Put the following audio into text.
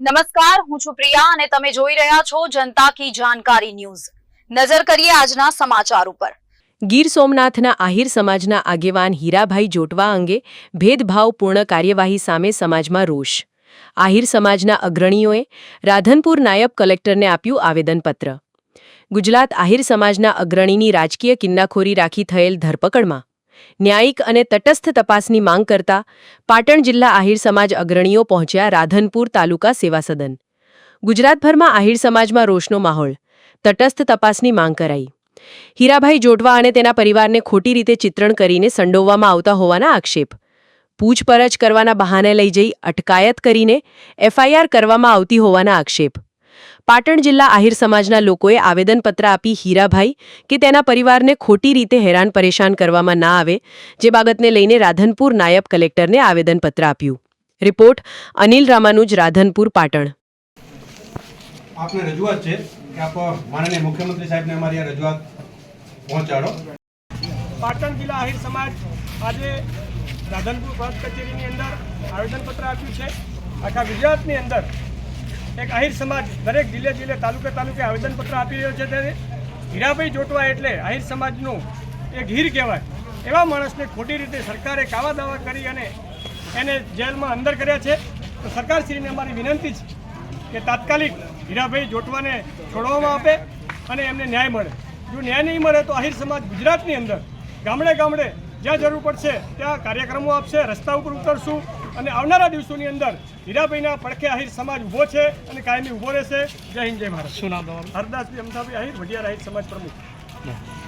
નમસ્કાર, હું છું પ્રિયા અને તમે જોઈ રહ્યા છો જનતા કી જાણકારી ન્યૂઝ। નજર કરીએ આજના સમાચાર ઉપર। ગીર સોમનાથના આહિર સમાજના આગેવાન હીરાભાઈ જોટવા અંગે ભેદભાવપૂર્ણ કાર્યવાહી સામે સમાજમાં રોષ। આહિર સમાજના અગ્રણીઓએ રાધનપુર નાયબ કલેક્ટરને આપ્યું આવેદનપત્ર। ગુજરાત આહિર સમાજના અગ્રણીની રાજકીય કિન્નાખોરી રાખી થયેલ ધરપકડમાં ન્યાયિક અને તટસ્થ તપાસની માંગ કરતા પાટણ જિલ્લા આહિર સમાજ અગ્રણીઓ પહોંચ્યા રાધનપુર તાલુકા સેવા સદન। ગુજરાતભરમાં આહિર સમાજમાં રોષનો માહોલ, તટસ્થ તપાસની માંગ કરાઈ। હીરાભાઈ જોટવા અને તેના પરિવારને ખોટી રીતે ચિત્રણ કરીને સંડોવવામાં આવતા હોવાના આક્ષેપ। પૂછપરછ કરવાના બહાને લઈ જઈ અટકાયત કરીને એફઆઈઆર કરવામાં આવતી હોવાના આક્ષેપ। પાટણ જિલ્લા આહિર સમાજના લોકોએ આવેદનપત્ર આપી હીરાભાઈ કે તેના પરિવારને ખોટી રીતે હેરાન પરેશાન કરવામાં ના આવે જે બાબતને લઈને રાધનપુર નાયબ કલેક્ટરને આવેદનપત્ર આપ્યું। રિપોર્ટ અનિલ રામાનુજ, રાધનપુર, પાટણ। આપને રજૂઆત છે કે આપ માનનીય મુખ્યમંત્રી સાહેબને અમારી આ રજૂઆત પહોંચાડો। પાટણ જિલ્લા આહિર સમાજ આજે રાધનપુર પ્રાંત કચેરીની અંદર આવેદનપત્ર આપ્યું છે। આખા ગુજરાતની અંદર એક આહિર સમાજ દરેક જિલ્લે તાલુકે આવેદનપત્ર આપી રહ્યો છે। ત્યારે હીરાભાઈ જોટવા એટલે આહિર સમાજનું એક હીર કહેવાય એવા માણસને ખોટી રીતે સરકારે કાવા દાવા કરી અને એને જેલમાં અંદર કર્યા છે। તો સરકારશ્રીને અમારી વિનંતી છે કે તાત્કાલિક હીરાભાઈ જોટવાને છોડવામાં આપે અને એમને ન્યાય મળે। જો ન્યાય નહીં મળે તો આહિર સમાજ ગુજરાતની અંદર ગામડે જ્યાં જરૂર પડશે ત્યાં કાર્યક્રમો આપશે, રસ્તા ઉપર ઉતરશું અને આવનારા દિવસોની અંદર હીરાભાઈના પડખે આહિર સમાજ ઊભો છે અને કાયમી ઊભો રહેશે। જય હિન્દ, જય ભારત। શું નામ તમારું? હરદાસભાઈ અમથાભાઈ આહિર, વઢિયાર આહિર સમાજ પ્રમુખ।